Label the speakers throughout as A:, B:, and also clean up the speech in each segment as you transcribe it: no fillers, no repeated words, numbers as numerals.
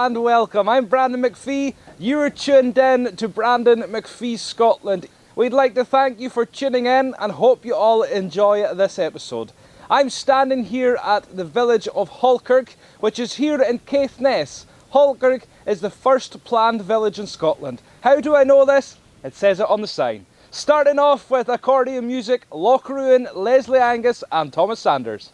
A: and welcome. I'm Brandon McPhee. You're tuned in to Brandon McPhee Scotland. We'd like to thank you for tuning in and hope you all enjoy this episode. I'm standing here at the village of Halkirk, which is here in Caithness. Halkirk is the first planned village in Scotland. How do I know this? It says it on the sign. Starting off with accordion music, Loch Ruin, Leslie Angus and Thomas Sanders.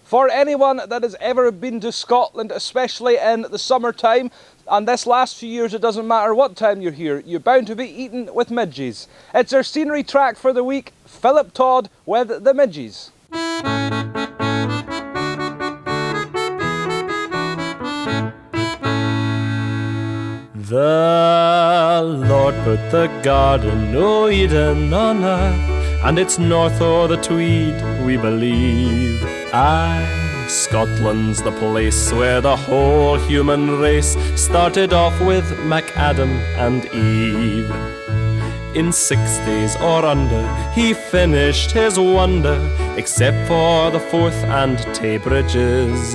A: For anyone that has ever been to Scotland, especially in the summertime, and this last few years it doesn't matter what time you're here, you're bound to be eating with Midgets. It's our scenery track for the week, Philip Todd with the Midgets.
B: The Lord put the Garden o' Eden on earth, and it's north o' the Tweed, we believe. Aye, Scotland's the place where the whole human race started off with MacAdam and Eve. In 6 days or under, he finished his wonder, except for the Forth and Tay bridges.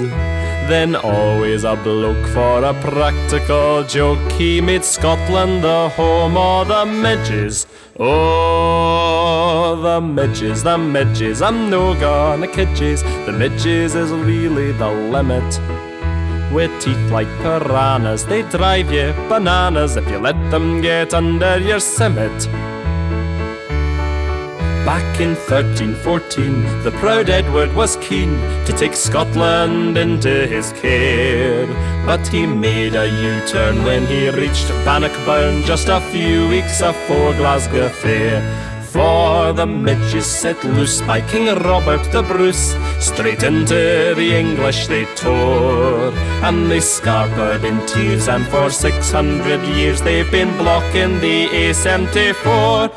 B: Then always a bloke for a practical joke, he made Scotland the home of the midges. Oh, Oh, the midges, I'm no gonna kidges. The midges is really the limit. With teeth like piranhas, they drive you bananas if you let them get under your summit. Back in 1314, the proud Edward was keen to take Scotland into his care. But he made a U-turn when he reached Bannockburn just a few weeks afore Glasgow Fair. For the midges set loose by King Robert the Bruce, straight into the English they tore. And they scarpered in tears, and for 600 years they've been blocking the A74.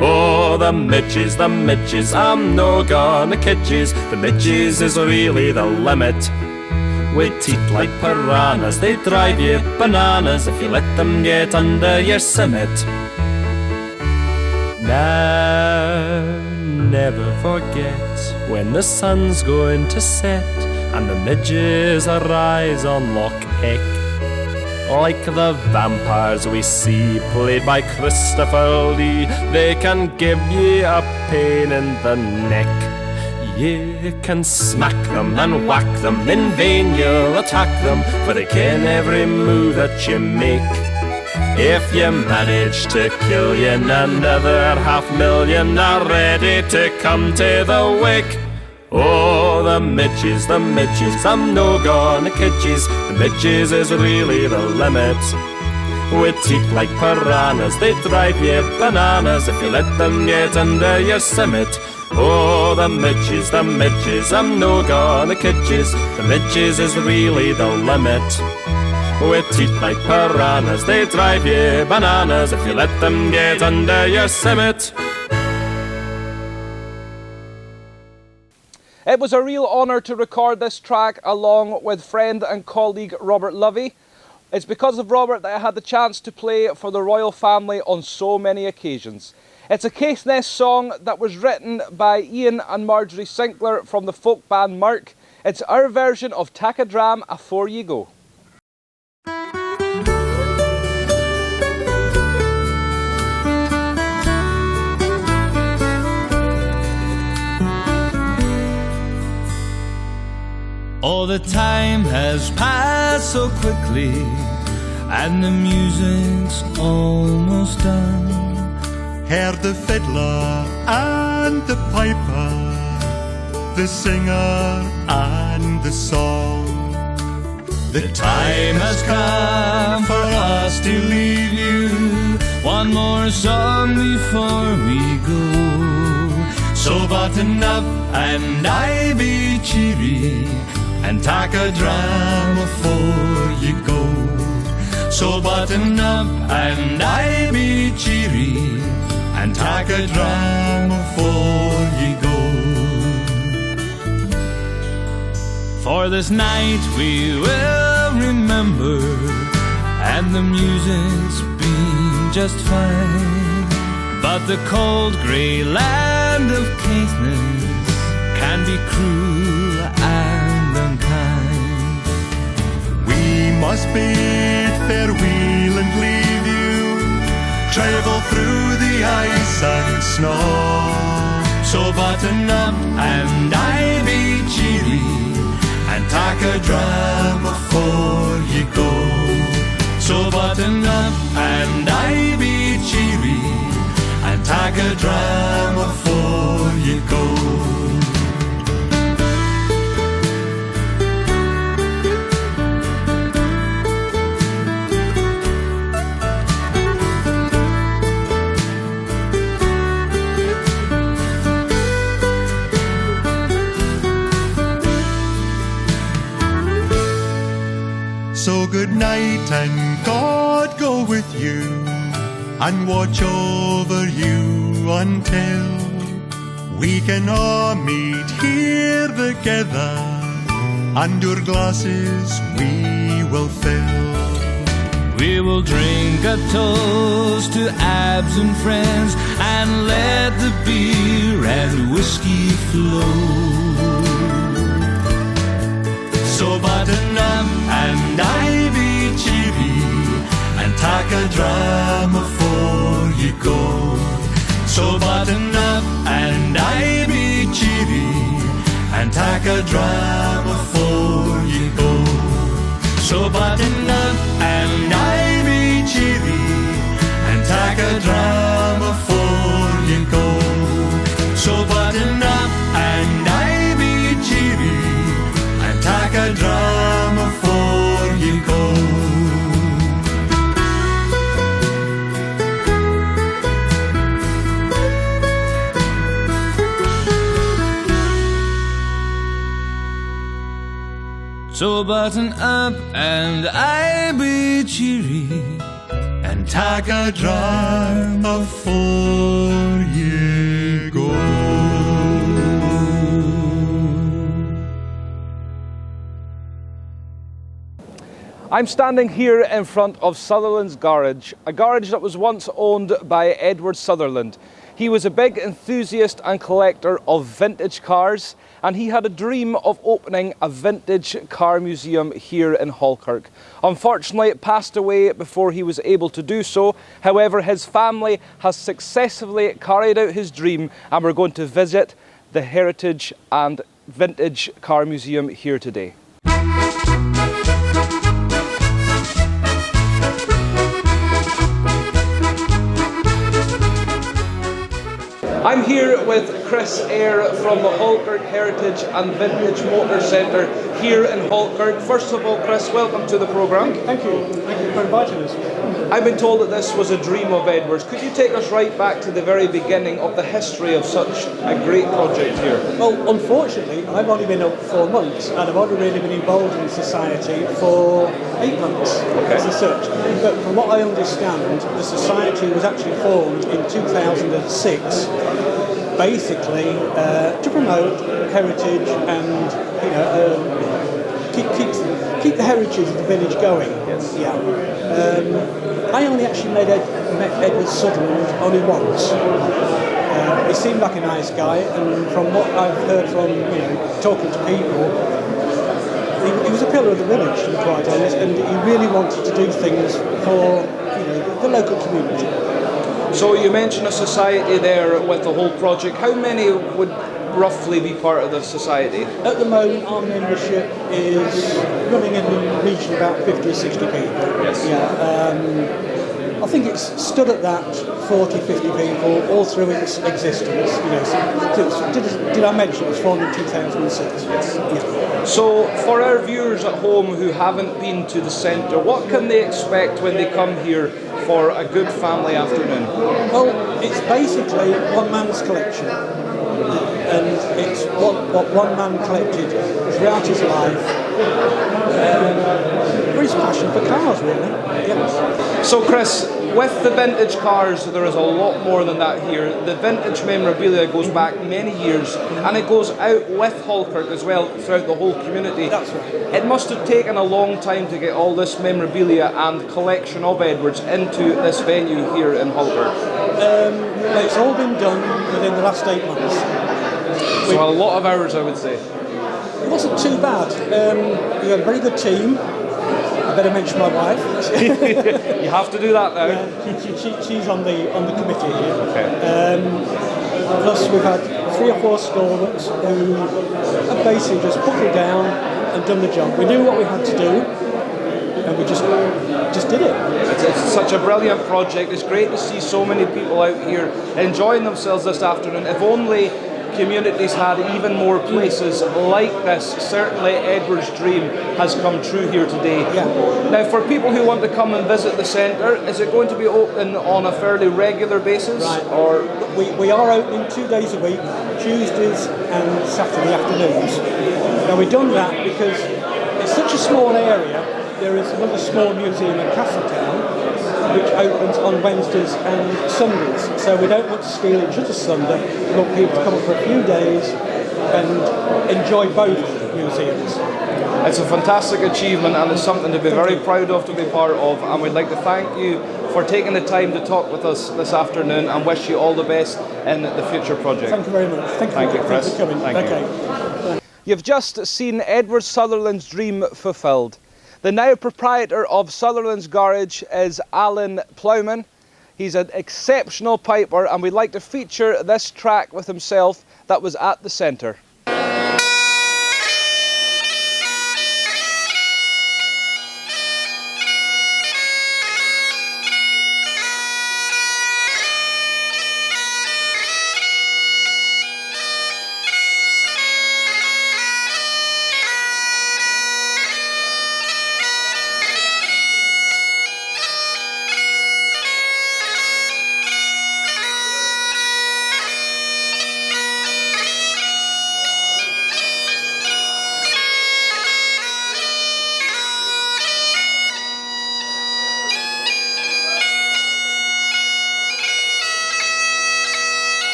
B: Oh, the midges, I'm no gonna kidges. The midges is really the limit. With teeth like piranhas, they drive you bananas if you let them get under your summit. Now, never forget when the sun's going to set and the midges arise on Loch Eck. Like the vampires we see, played by Christopher Lee, they can give ye a pain in the neck. Ye can smack them and whack them, in vain you'll attack them, for they ken every move that you make. If you manage to kill ye, another 500,000 are ready to come to the wake. Oh, the midges, I'm no gonna kidges. The midges is really the limit. With teeth like piranhas, they drive you bananas if you let them get under your summit. Oh, the midges, I'm no gonna kidges. The midges is really the limit. With teeth like piranhas, they drive you bananas if you let them get under your summit.
A: It was a real honour to record this track along with friend and colleague Robert Lovey. It's because of Robert that I had the chance to play for the royal family on so many occasions. It's a Caithness song that was written by Ian and Marjorie Sinclair from the folk band Mark. It's our version of Takadram Afore Ye Go.
C: Oh, the time has passed so quickly, and the music's almost done.
D: Hear the fiddler and the piper, the singer and the song.
C: The time has come for us to leave you. One more song before we go. So button up and I be cheery, and take a dram before you go. So button up and I be cheery, and take a dram before you go. For this night we will remember, and the music's been just fine. But the cold grey land of Caithness can be cruel and unkind.
D: We must bid farewell and leave you, travel through the ice and snow.
C: So button up and I be cheery, and take a dram before you go. So button up and I be cheery, and take a dram before you go.
D: So good night and God go with you, and watch over you until we can all meet here together, and your glasses we will fill.
C: We will drink a toast to absent friends, and let the beer and whiskey flow. So button up and I be cheery, and take a dram before you go. So button up and I be cheery, and take a dram before you go. So button up and I be cheery, and take a dram before you go. So button up and I be cheery, and take a dram before you go. So button up and I be cheery, and take a dram before you go.
A: I'm standing here in front of Sutherland's garage, a garage that was once owned by Edward Sutherland. He was a big enthusiast and collector of vintage cars, and he had a dream of opening a vintage car museum here in Falkirk. Unfortunately, it passed away before he was able to do so. However, his family has successfully carried out his dream, and we're going to visit the Heritage and Vintage Car Museum here today. I'm here with Chris Eyre from the Falkirk Heritage and Vintage Motor Centre here in Falkirk. First of all, Chris, welcome to the programme.
E: Thank you. Thank you for inviting us.
A: I've been told that this was a dream of Edward's. Could you take us right back to the very beginning of the history of such a great project here?
E: Well, unfortunately, I've only been up 4 months, and I've only really been involved in society for 8 months as such. But from what I understand, the society was actually formed in 2006, basically to promote heritage and keep the heritage of the village going.
A: Yes.
E: Yeah. I only actually met Edward Sutherland only once. He seemed like a nice guy, and from what I've heard from talking to people, he was a pillar of the village, to be quite honest, and he really wanted to do things for the local community.
A: So you mentioned a society there with the whole project. How many would roughly be part of the society?
E: At the moment, our membership is running in the region of about 50 or 60 people.
A: Yes.
E: Yeah. I think it's stood at that 40, 50 people all through its existence. Did I mention it was formed in 2006?
A: Yes.
E: Yeah.
A: So for our viewers at home who haven't been to the centre, what can they expect when they come here for a good family afternoon?
E: Well, it's basically one man's collection. And it's what one man collected throughout his life. For his passion for cars, really. Yes.
A: So Chris, with the vintage cars, there is a lot more than that here. The vintage memorabilia goes back many years, and it goes out with Falkirk as well throughout the whole community.
E: That's right.
A: It must have taken a long time to get all this memorabilia and collection of Edwards into this venue here in Falkirk.
E: It's all been done within the last 8 months.
A: So a lot of hours, I would say.
E: It wasn't too bad. We had a very good team. I better mention my wife.
A: You have to do that now.
E: Yeah, she's on the committee here.
A: Okay.
E: Plus we've had 3 or 4 stalwarts who have basically just buckled down and done the job. We knew what we had to do, and we just did it.
A: It's such a brilliant project. It's great to see so many people out here enjoying themselves this afternoon. If only communities had even more places like this. Certainly Edward's dream has come true here today.
E: Yeah.
A: Now for people who want to come and visit the centre, is it going to be open on a fairly regular basis?
E: Right.
A: Or
E: we are opening 2 days a week, Tuesdays and Saturday afternoons. Now we've done that because it's such a small area. There is another small museum in Castletown which opens on Wednesdays and Sundays. So we don't want to steal each other's thunder. We want people to come up for a few days and enjoy both museums.
A: it's a fantastic achievement, and it's something to be very proud of, to be part of, and we'd like to thank you for taking the time to talk with us this afternoon and wish you all the best in the future project.
E: Thank you very much.
A: Thank you, Chris.
E: Thanks for coming.
A: Thank you. You've just seen Edward Sutherland's dream fulfilled. The now proprietor of Sutherland's Garage is Alan Plowman. He's an exceptional piper, and we'd like to feature this track with himself that was at the centre.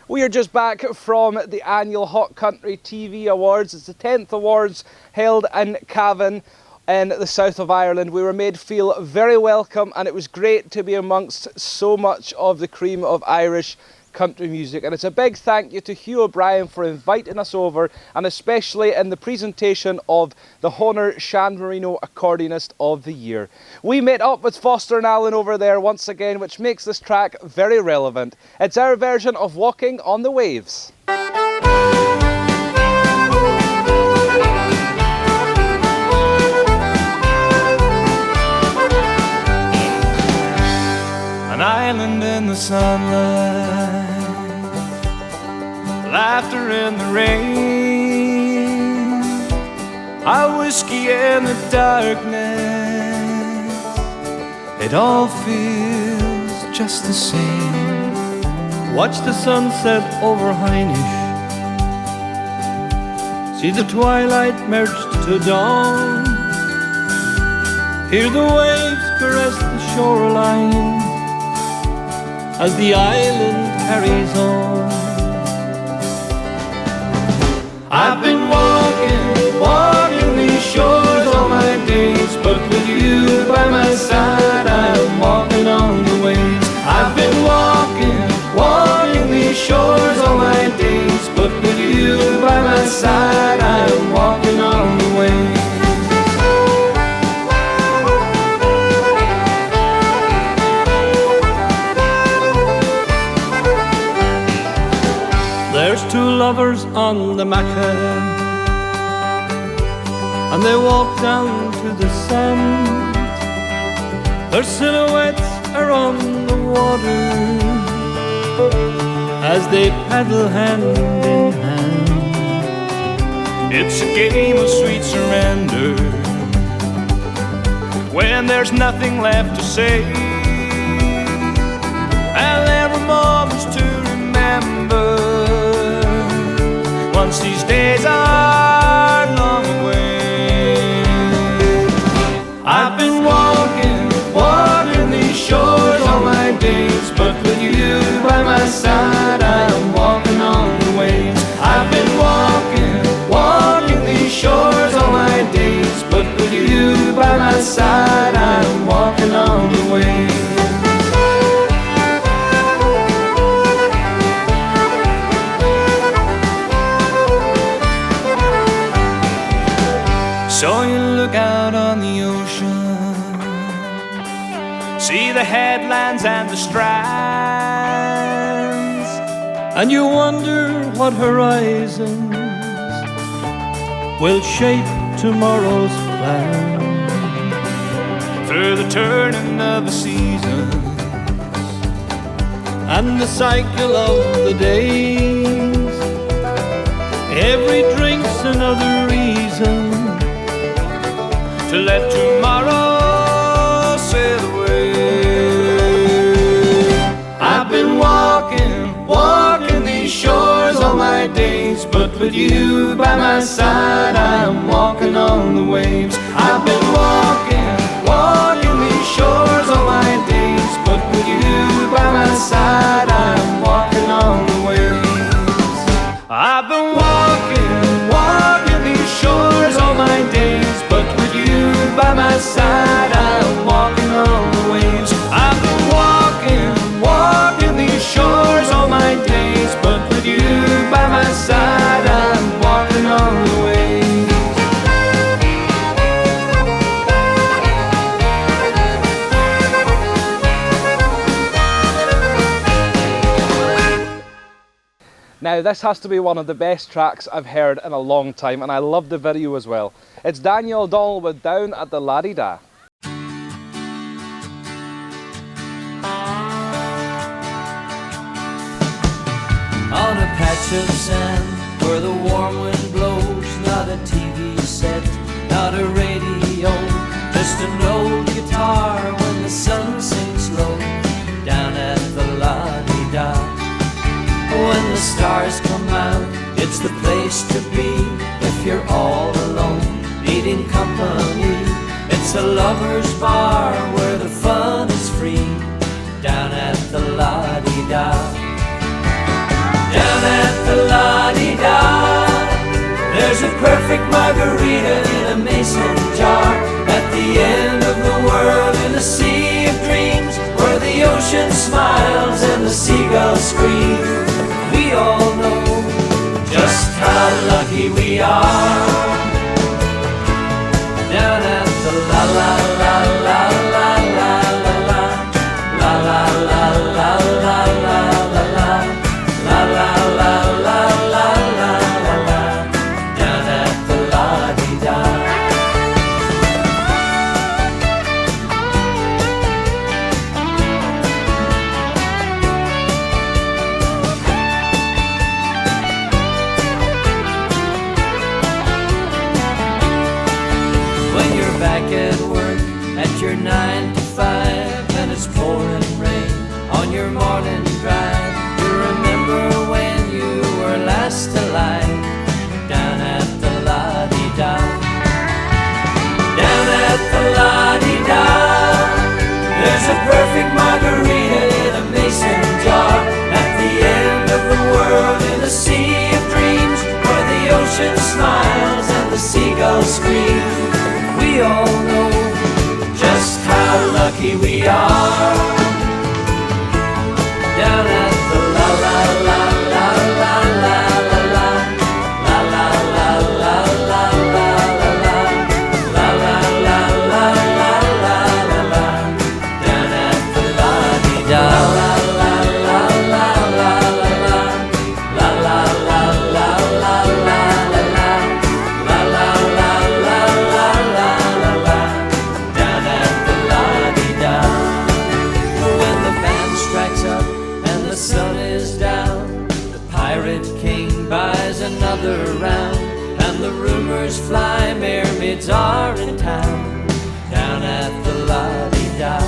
A: We are just back from the annual Hot Country TV Awards. It's the 10th awards held in Cavan in the south of Ireland. We were made feel very welcome, and it was great to be amongst so much of the cream of Irish country music. And it's a big thank you to Hugh O'Brien for inviting us over, and especially in the presentation of the Honor Shan Marino Accordionist of the Year. We met up with Foster and Allen over there once again, which makes this track very relevant. It's our version of Walking on the Waves.
C: An island in the sunlight, laughter in the rain, a whiskey in the darkness. It all feels just the same. Watch the sunset over Heinisch, see the twilight merge to dawn, hear the waves caress the shoreline as the island carries on. I've been walking these shores all my days, but with you by my side, I'm walking on the waves. I've been walking these shores all my days, but with you by my side, I'm walking on the waves. There's two lovers on the Macha, and they walk down to the sand. Their silhouettes are on the water as they paddle hand in hand. It's a game of sweet surrender when there's nothing left to say, and there are moments to remember once these days are long away. I've been walking these shores all my days, but with you by my side, I'm walking on the waves. I've been walking these shores all my days, but with you by my side, I'm walking on the waves. So you look out on the ocean, see the headlands and the strands, and you wonder what horizons will shape tomorrow's plan. Through the turning of the seasons and the cycle of the days, every drink's another reason to let tomorrow sail away. I've been walking these shores all my days, but with you by my side, I'm walking on the waves. I've been walking these shores all my days, but with you
A: Now this has to be one of the best tracks I've heard in a long time, and I love the video as well. It's Daniel O'Donnell with Down at the La-Di-Da.
F: On a patch of sand where the warm wind blows, not a TV set, not a radio, just an old guitar when the sun sinks low, down at the La-Di-Da. When the stars come out, it's the place to be. If you're all alone, needing company, it's a lover's bar where the fun is free, down at the La-Di-Da. Down at the La-Di-Da, there's a perfect margarita in a mason jar, at the end of the world in a sea of dreams, where the ocean smiles and the seagulls scream. We all know just how lucky we are, down at the la la la la la la la la la la la la la la la la, down at the La-Di-Da. Back at work at your 9 to 5, and it's pouring rain on your morning drive. You remember when you were last alive, down at the La-Di-Da. Down at the La-Di-Da, there's a perfect margarita in a mason jar, at the end of the world in a sea of dreams, where the ocean smiles and the seagulls scream. We all know just how lucky we are, down at the la la la la la la la la la la la la la, down at the La-Di-Da. La la la la la la la la la la la la. Buys another round, and the rumors fly mermaids are in town, down at the La-Di-Da.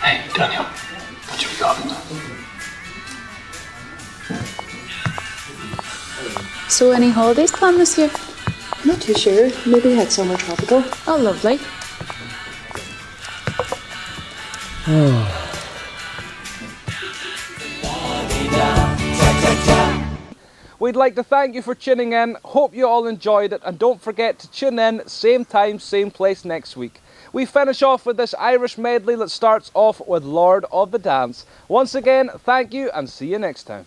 G: Hey, Daniel, what you got?
H: So any holidays planned this year?
I: Not too sure. Maybe head somewhere tropical.
H: Oh, lovely.
A: We'd like to thank you for tuning in. Hope you all enjoyed it, and don't forget to tune in same time, same place next week. We finish off with this Irish medley that starts off with Lord of the Dance. Once again, thank you and see you next time.